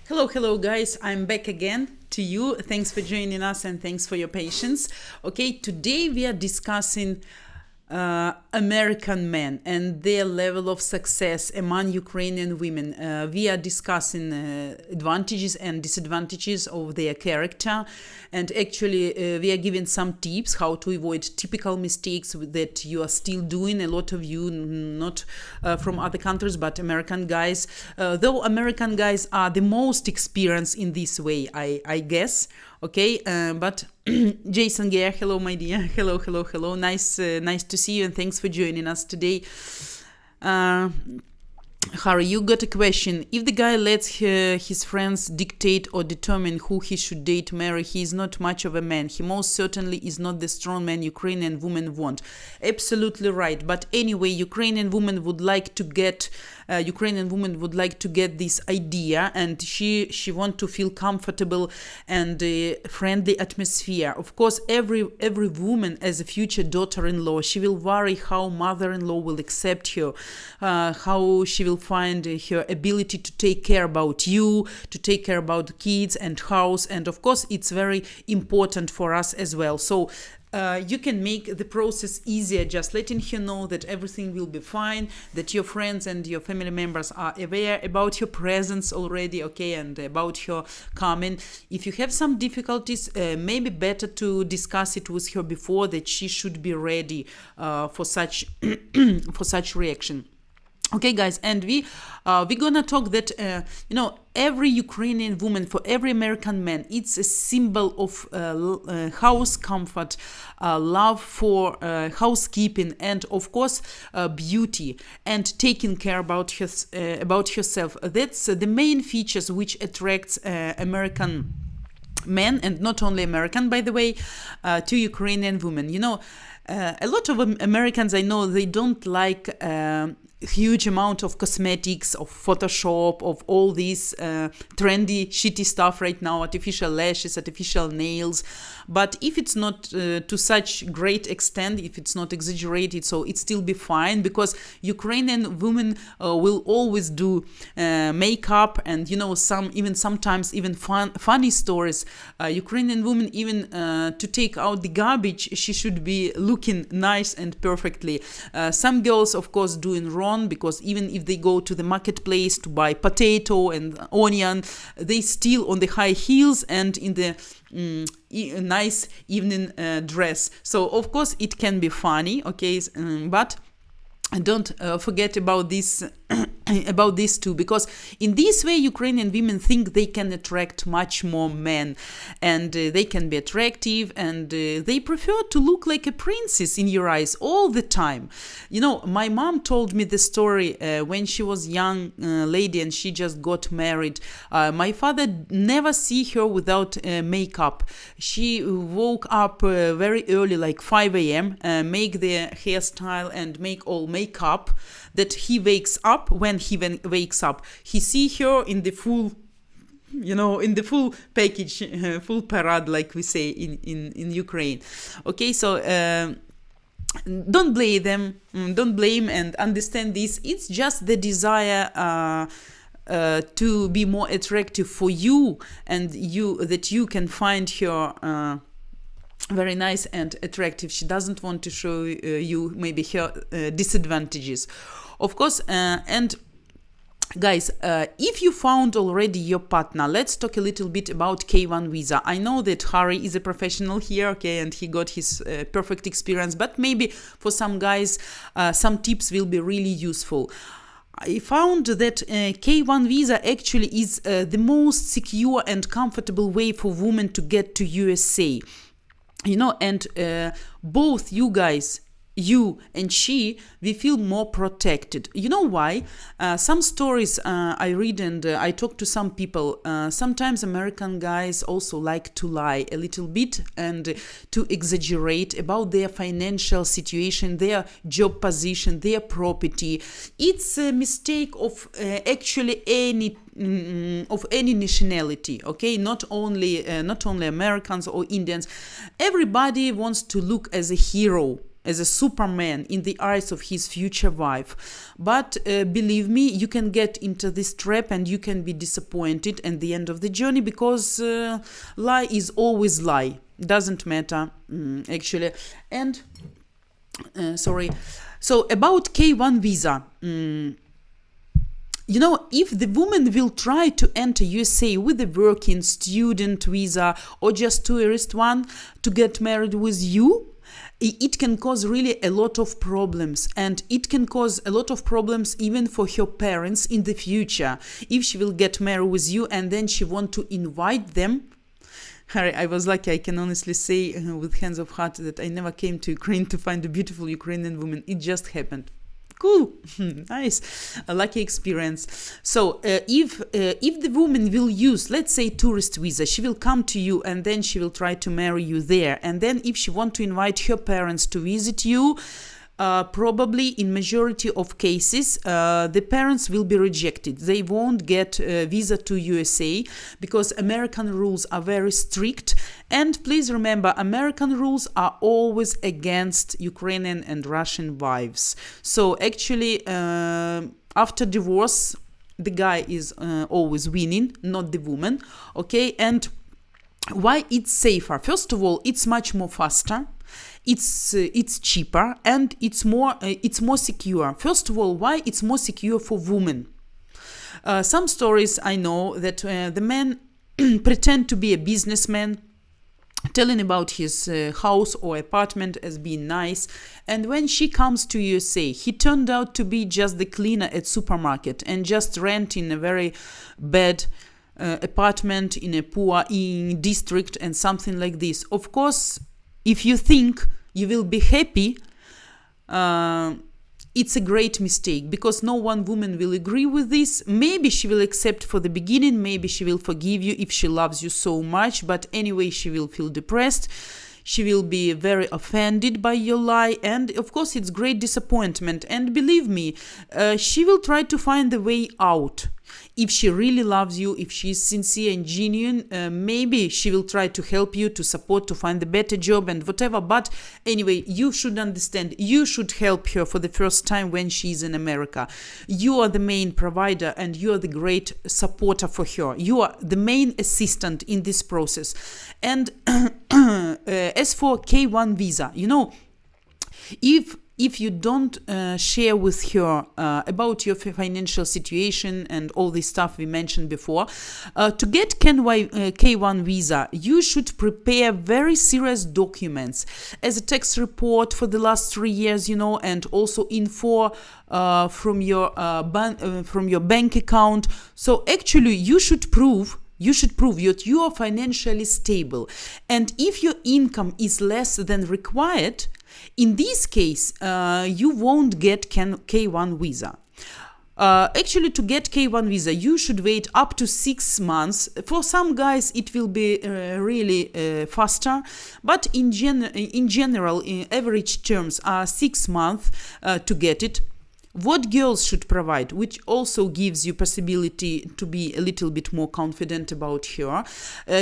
Hello, guys. I'm back again to you. Thanks for joining us and thanks for your patience. Okay, today we are discussing American men and their level of success among Ukrainian women. We are discussing advantages and disadvantages of their character, and actually we are giving some tips how to avoid typical mistakes that you are still doing. A lot of you, not from other countries, but American guys. Though American guys are the most experienced in this way, I guess. Okay, but Jason Gear, hello, my dear. Hello. Nice to see you, and thanks for joining us today. Harry, you got a question. If the guy lets his friends dictate or determine who he should date, marry, he is not much of a man. He most certainly is not the strong man Ukrainian women want. Absolutely right. But anyway, Ukrainian women would like to get this idea, and she want to feel comfortable and friendly atmosphere. Of course, every woman as a future daughter-in-law, she will worry how mother-in-law will accept her, how she will find her ability to take care about you, to take care about the kids and house, and of course it's very important for us as well. So you can make the process easier just letting her know that everything will be fine, that your friends and your family members are aware about your presence already, okay, and about her coming. If you have some difficulties, maybe better to discuss it with her before, that she should be ready for such reaction. Okay, guys, and we're gonna talk that every Ukrainian woman, for every American man, it's a symbol of house comfort, love for housekeeping, and of course beauty and taking care about yourself. That's the main features which attracts American men, and not only American, by the way, to Ukrainian women. A lot of Americans, I know, they don't like huge amount of cosmetics, of Photoshop, of all this trendy, shitty stuff right now, artificial lashes, artificial nails. But if it's not to such great extent, if it's not exaggerated, so it still be fine, because Ukrainian women will always do makeup, and sometimes even funny stories. Ukrainian women, even to take out the garbage, she should be looking nice and perfectly. Some girls, of course, doing wrong, because even if they go to the marketplace to buy potato and onion, they still on the high heels and in the nice evening dress. So of course it can be funny, okay, but don't forget about this about this too, because in this way Ukrainian women think they can attract much more men, and they can be attractive, and they prefer to look like a princess in your eyes all the time. My mom told me the story when she was young lady and she just got married. My father never see her without makeup. She woke up very early, like 5 a.m., make the hairstyle and make all makeup, that he wakes up. When he wakes up, he see her in the full package, full parade, like we say in Ukraine. Okay, so don't blame and understand this. It's just the desire to be more attractive for you, and that you can find her very nice and attractive. She doesn't want to show you maybe her disadvantages, of course. And guys, if you found already your partner, let's talk a little bit about K1 visa. I know that Harry is a professional here, okay, and he got his perfect experience, but maybe for some guys some tips will be really useful. I found that K1 visa actually is the most secure and comfortable way for women to get to USA. And both you guys, you and she, we feel more protected. You know why? Some stories I read, and I talk to some people. Sometimes American guys also like to lie a little bit and to exaggerate about their financial situation, their job position, their property. It's a mistake of actually any nationality, okay, not only Americans or Indians. Everybody wants to look as a hero, as a superman in the eyes of his future wife. But believe me, you can get into this trap and you can be disappointed at the end of the journey, because lie is always lie. Doesn't matter, actually. And sorry. So about K1 visa. If the woman will try to enter USA with a working student visa or just tourist one to get married with you, it can cause really a lot of problems, and it can cause a lot of problems even for her parents in the future if she will get married with you and then she want to invite them. I was lucky, I can honestly say with hands of heart that I never came to Ukraine to find a beautiful Ukrainian woman. It just happened. Cool, nice, a lucky experience. So if the woman will use, let's say, tourist visa, she will come to you and then she will try to marry you there. And then if she want to invite her parents to visit you, probably in majority of cases, the parents will be rejected. They won't get a visa to USA because American rules are very strict. And please remember, American rules are always against Ukrainian and Russian wives. So actually, after divorce, the guy is always winning, not the woman. Okay, and why it's safer? First of all, it's much more faster. It's cheaper and it's more secure. First of all, why it's more secure for women? Some stories I know that the man pretend to be a businessman, telling about his house or apartment as being nice, and when she comes to USA, he turned out to be just the cleaner at supermarket and just renting a very bad apartment in a poor district and something like this. Of course, if you think you will be happy, it's a great mistake, because no one woman will agree with this. Maybe she will accept for the beginning, maybe she will forgive you if she loves you so much, but anyway she will feel depressed. She will be very offended by your lie, and of course it's great disappointment. And believe me, she will try to find the way out. If she really loves you, if she is sincere and genuine, maybe she will try to help you, to support, to find a better job and whatever. But anyway, you should understand, you should help her for the first time when she is in America. You are the main provider and you are the great supporter for her. You are the main assistant in this process. And as for K1 visa, if you don't share with her about your financial situation and all this stuff we mentioned before, to get K1 visa, you should prepare very serious documents as a tax report for the last 3 years, and also info from your bank account. So actually, you should prove that you are financially stable. And if your income is less than required, in this case, you won't get K1 visa. Actually, to get K1 visa, you should wait up to 6 months. For some guys, it will be really faster. But in general, in average terms are 6 months to get it. What girls should provide, which also gives you possibility to be a little bit more confident about her.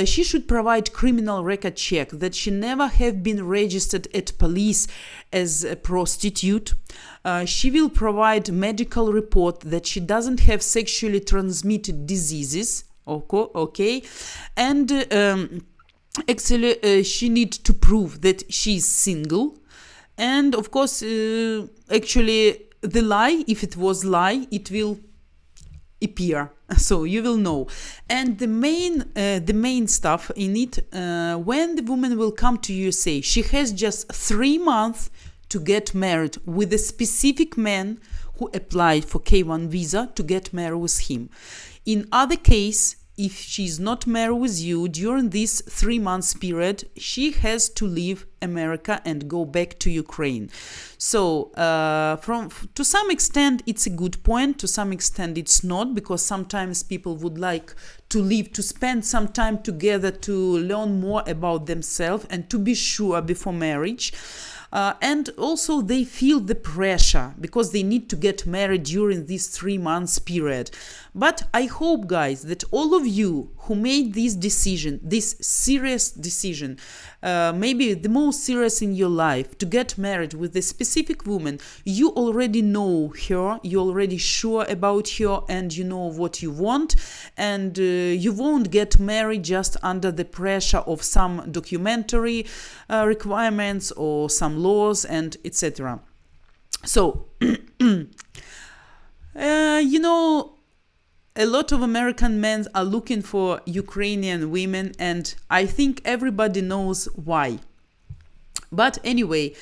She should provide criminal record check that she never have been registered at police as a prostitute. She will provide medical report that she doesn't have sexually transmitted diseases. Okay, and actually she needs to prove that she is single. And of course, actually, the lie, if it was lie, it will appear, so you will know. And the main stuff in it, when the woman will come to USA, she has just 3 months to get married with a specific man who applied for K1 visa to get married with him. In other case, if she's not married with you during this 3 months period, she has to leave America and go back to Ukraine. So to some extent it's a good point, to some extent it's not, because sometimes people would like to live, to spend some time together, to learn more about themselves and to be sure before marriage. And also they feel the pressure because they need to get married during this 3 months period. But I hope, guys, that all of you who made this decision, this serious decision, maybe the most serious in your life, to get married with a specific woman, you already know her, you're already sure about her, and you know what you want, and you won't get married just under the pressure of some documentary requirements or some laws and etc. So, a lot of American men are looking for Ukrainian women, and I think everybody knows why. But anyway,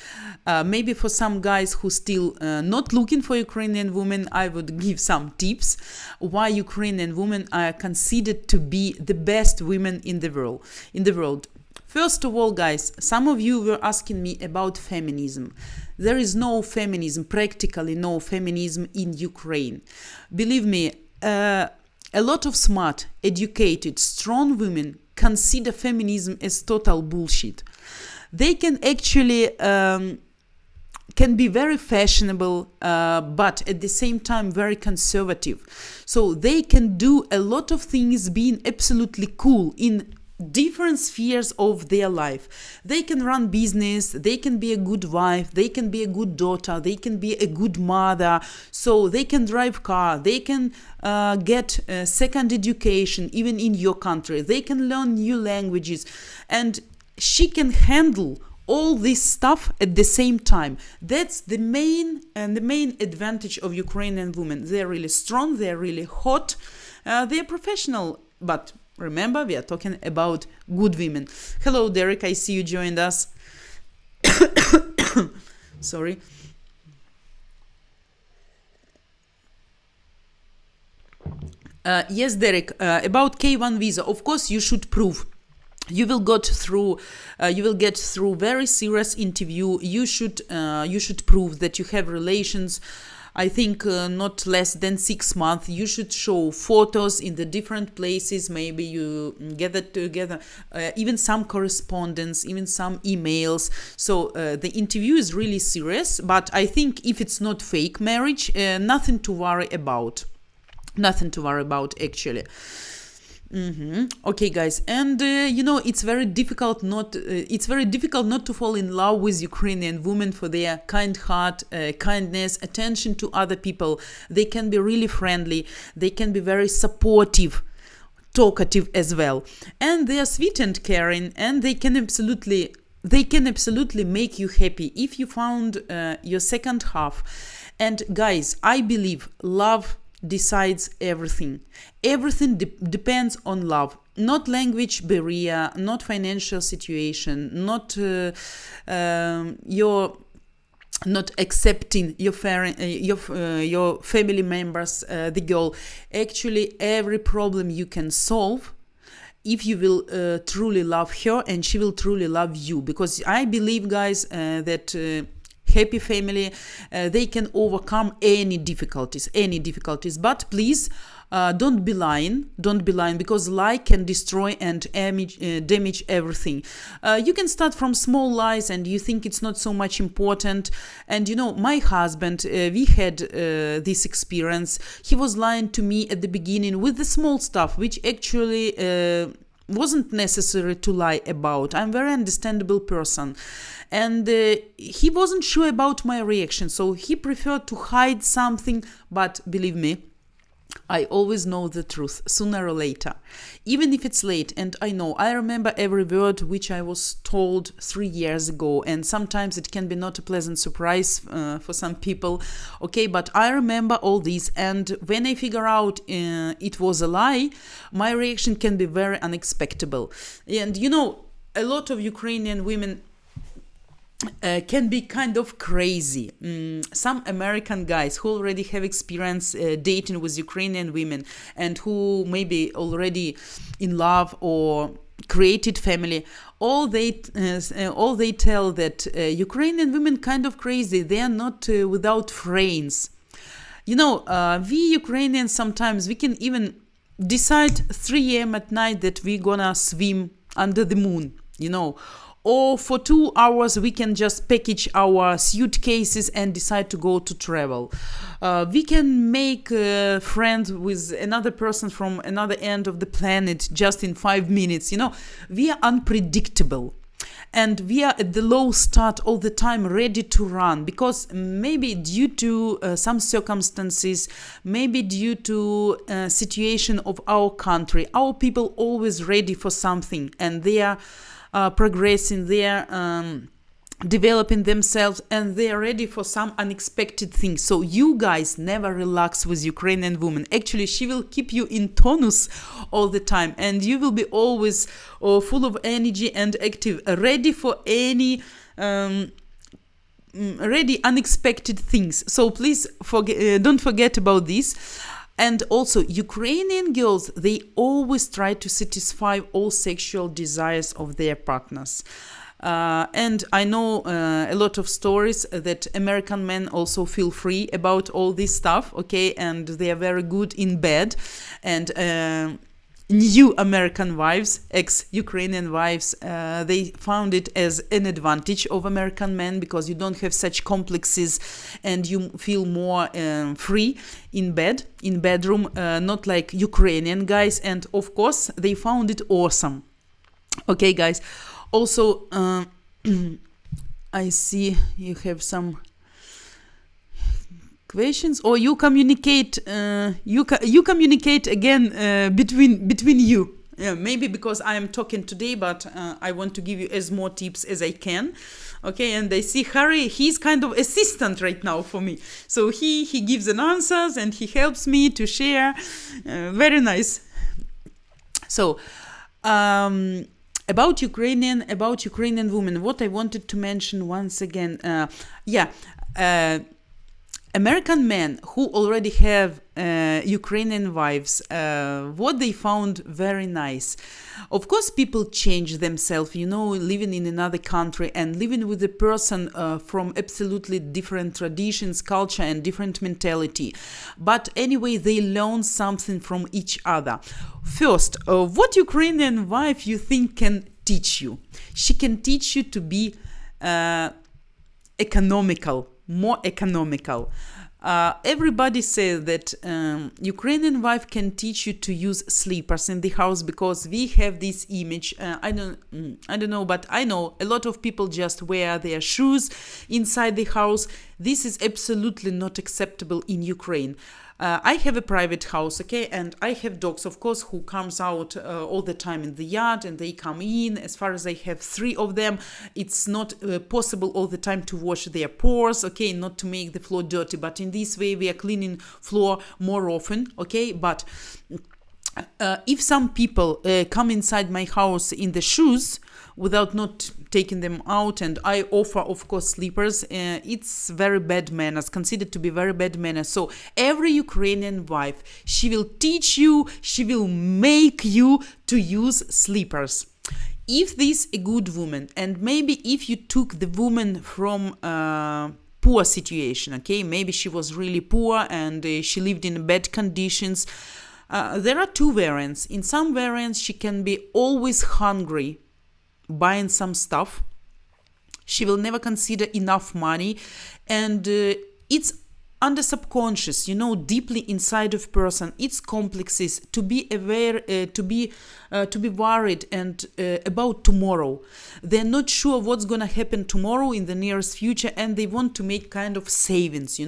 maybe for some guys who still not looking for Ukrainian women, I would give some tips why Ukrainian women are considered to be the best women in the world. First of all, guys, some of you were asking me about feminism. There is no feminism, practically no feminism in Ukraine. Believe me, a lot of smart, educated, strong women consider feminism as total bullshit. They can actually can be very fashionable, but at the same time very conservative. So they can do a lot of things being absolutely cool in different spheres of their life. They can run business, they can be a good wife, they can be a good daughter, they can be a good mother, so they can drive car, they can get a second education even in your country, they can learn new languages, and she can handle all this stuff at the same time. That's the main advantage of Ukrainian women. They're really strong, they're really hot, they're professional, but remember, we are talking about good women. Hello, Derek. I see you joined us. Sorry. Yes, Derek. About K1 visa. Of course, you should prove. You will get through very serious interview. You should prove that you have relations. I think not less than 6 months. You should show photos in the different places. Maybe you gather together, even some correspondence, even some emails. So the interview is really serious. But I think if it's not fake marriage, nothing to worry about. Nothing to worry about, actually. Okay, guys, and it's very difficult not to fall in love with Ukrainian women for their kind heart, kindness, attention to other people. They can be really friendly. They can be very supportive, talkative as well, and they are sweet and caring, and they can absolutely make you happy if you found your second half. And guys, I believe love decides everything. Everything depends on love, not language barrier, not financial situation, not your not accepting your family members, the girl. Actually, every problem you can solve if you will truly love her, and she will truly love you. Because I believe, guys, that happy family, they can overcome any difficulties, but please don't be lying, because lie can destroy and damage everything. You can start from small lies and you think it's not so much important. And my husband, we had this experience. He was lying to me at the beginning with the small stuff, which actually wasn't necessary to lie about. I'm a very understandable person. And he wasn't sure about my reaction, so he preferred to hide something. But believe me, I always know the truth, sooner or later, even if it's late. And I remember every word which I was told 3 years ago, and sometimes it can be not a pleasant surprise for some people, okay, but I remember all this. And when I figure out it was a lie, my reaction can be very unexpected. And a lot of Ukrainian women can be kind of crazy. Some American guys who already have experience dating with Ukrainian women, and who maybe already in love or created family, all they tell that Ukrainian women kind of crazy. They are not without friends. We Ukrainians sometimes we can even decide 3 a.m. at night that we're gonna swim under the moon, or for 2 hours we can just package our suitcases and decide to go to travel. We can make a friend with another person from another end of the planet just in 5 minutes. We are unpredictable. And we are at the low start all the time, ready to run, because maybe due to some circumstances, maybe due to situation of our country, our people always ready for something, and they are progressing, they are developing themselves, and they are ready for some unexpected things. So you guys never relax with Ukrainian woman. Actually, she will keep you in tonus all the time, and you will be always full of energy and active, ready for any ready unexpected things. So please don't forget about this. And also, Ukrainian girls, they always try to satisfy all sexual desires of their partners. And I know a lot of stories that American men also feel free about all this stuff, okay, and they are very good in bed. And new American wives, ex-Ukrainian wives, they found it as an advantage of American men, because you don't have such complexes and you feel more free in bedroom, not like Ukrainian guys. And of course, they found it awesome. Okay, guys. Also, I see you have some questions, or you communicate. You communicate again between you. Yeah, maybe because I am talking today, but I want to give you as more tips as I can. Okay, and I see Harry. He's kind of assistant right now for me. So he gives an answers and he helps me to share. Very nice. So. About Ukrainian women, what I wanted to mention once again, American men who already have Ukrainian wives, what they found very nice. Of course, people change themselves, living in another country and living with a person from absolutely different traditions, culture, and different mentality. But anyway, they learn something from each other. First, what Ukrainian wife you think can teach you? She can teach you to be economical, more economical. Everybody says that Ukrainian wife can teach you to use slippers in the house, because we have this image. I don't know, but I know a lot of people just wear their shoes inside the house. This is absolutely not acceptable in Ukraine. I have a private house, okay, and I have dogs, of course, who comes out all the time in the yard, and they come in. As far as I have 3 of them, it's not possible all the time to wash their paws, okay, not to make the floor dirty. But in this way, we are cleaning floor more often, okay. But if some people come inside my house in the shoes without not taking them out, and I offer, of course, slippers, it's very bad manners, considered to be very bad manners. So every Ukrainian wife, she will teach you, she will make you to use slippers. If this a good woman, and maybe if you took the woman from poor situation, okay, maybe she was really poor and she lived in bad conditions, there are 2 variants. In some variants, she can be always hungry, buying some stuff. She will never consider enough money, and it's under subconscious, deeply inside of person. It's complexes to be aware, to be worried and about tomorrow. They're not sure what's gonna happen tomorrow in the nearest future, and they want to make kind of savings,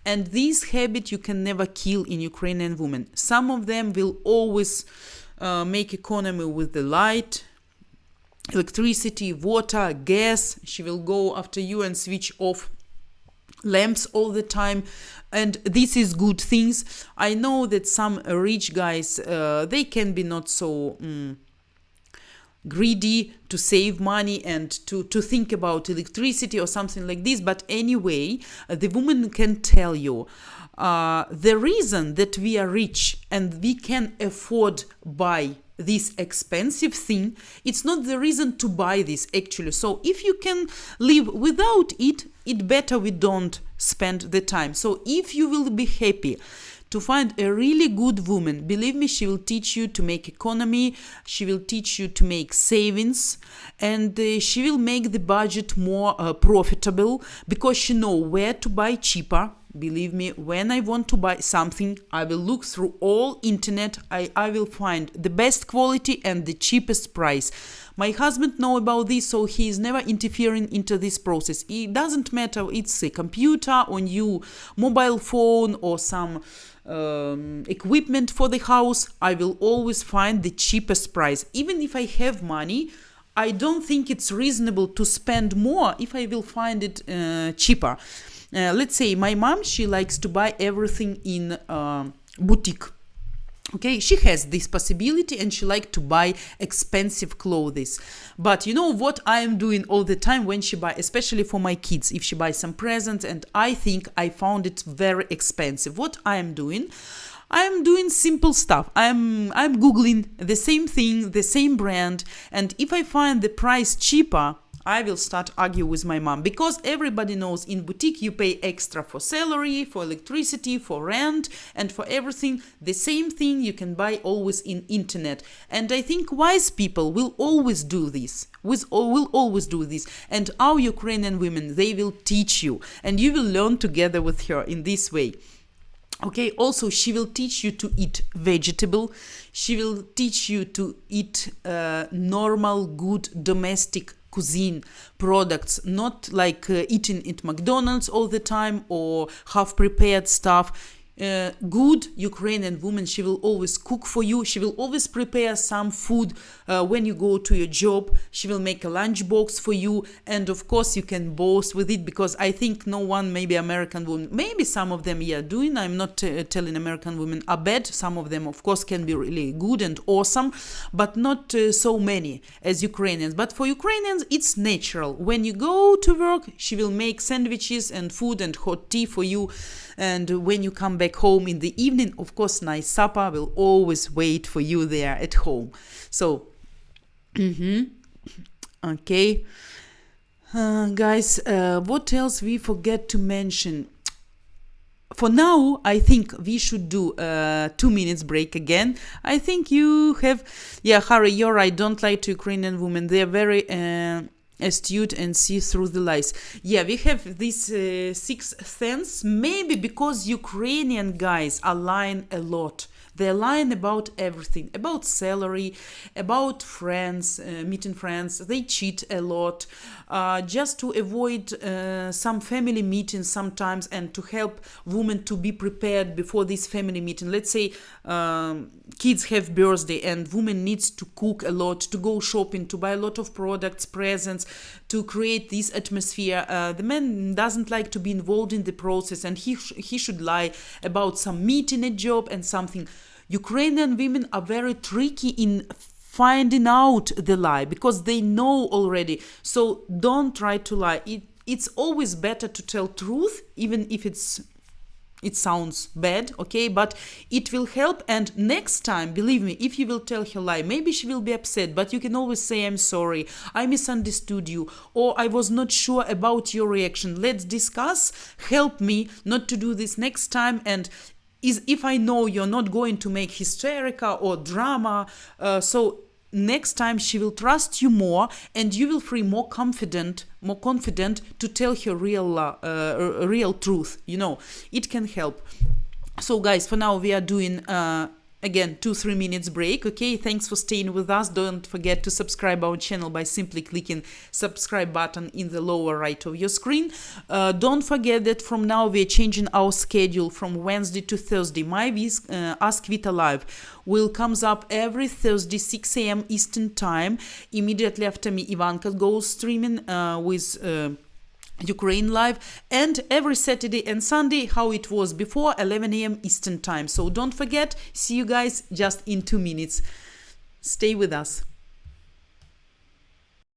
And this habit you can never kill in Ukrainian women. Some of them will always make economy with the light, electricity, water, gas. She will go after you and switch off lamps all the time, and this is good things. I know that some rich guys, they can be not so greedy to save money and to think about electricity or something like this, but anyway, the woman can tell you the reason that we are rich and we can afford buy this expensive thing, it's not the reason to buy this actually. So if you can live without it, it better we don't spend the time. So if you will be happy to find a really good woman, believe me, she will teach you to make economy, she will teach you to make savings, and she will make the budget more profitable, because she know where to buy cheaper. Believe me, when I want to buy something, I will look through all internet. I will find the best quality and the cheapest price. My husband know about this, so he is never interfering into this process. It doesn't matter, it's a computer or new mobile phone or some equipment for the house. I will always find the cheapest price. Even if I have money, I don't think it's reasonable to spend more if I will find it cheaper. Let's say my mom, she likes to buy everything in boutique. Okay, she has this possibility and she likes to buy expensive clothes. But you know what I am doing all the time when she buy, especially for my kids, if she buys some presents and I think I found it very expensive, what I am doing? I am doing simple stuff. I'm Googling the same thing, the same brand, and if I find the price cheaper, I will start argue with my mom, because everybody knows in boutique you pay extra for salary, for electricity, for rent, and for everything. The same thing you can buy always in internet. And I think wise people will always do this. Will always do this. And our Ukrainian women, they will teach you, and you will learn together with her in this way. Okay, also she will teach you to eat vegetable. She will teach you to eat normal, good, domestic cuisine products, not like eating at McDonald's all the time or half-prepared stuff. Good Ukrainian woman, she will always cook for you. She will always prepare some food when you go to your job. She will make a lunch box for you, and of course you can boast with it, because I think no one, maybe American women, maybe some of them doing. I'm not telling American women are bad. Some of them of course can be really good and awesome, but not so many as Ukrainians. But for Ukrainians it's natural. When you go to work, she will make sandwiches and food and hot tea for you, and when you come back home in the evening, of course, nice supper will always wait for you there at home. So, okay. Guys, what else we forget to mention? For now, I think we should do 2 minutes break again. I think you have, Harry, you're right. Don't lie to Ukrainian women. They're very astute and see through the lies. We have this sixth sense, maybe because Ukrainian guys are lying a lot. They're lying about everything, about salary, about friends, meeting friends. They cheat a lot, just to avoid some family meetings sometimes, and to help women to be prepared before this family meeting. Let's say kids have birthday and woman needs to cook a lot, to go shopping, to buy a lot of products, presents, to create this atmosphere. The man doesn't like to be involved in the process, and he should lie about some meeting, a job, and something. Ukrainian women are very tricky in finding out the lie, because they know already. So don't try to lie. It's always better to tell truth, even if it sounds bad, okay, but it will help. And next time, believe me, if you will tell her lie, maybe she will be upset, but you can always say, I'm sorry, I misunderstood you, or I was not sure about your reaction. Let's discuss, help me not to do this next time. And if I know you're not going to make hysterical or drama, so next time she will trust you more, and you will feel more confident to tell her real truth. It can help. So guys, for now we are doing again 2-3 minutes break. Okay, thanks for staying with us. Don't forget to subscribe our channel by simply clicking subscribe button in the lower right of your screen. Don't forget that from now we are changing our schedule from Wednesday to Thursday. My Ask Vita Live will comes up every Thursday 6 a.m. Eastern time, immediately after me Ivanka goes streaming with Ukraine Live, and every Saturday and Sunday, how it was before, 11 a.m. Eastern time. So don't forget. See you guys just in 2 minutes. Stay with us.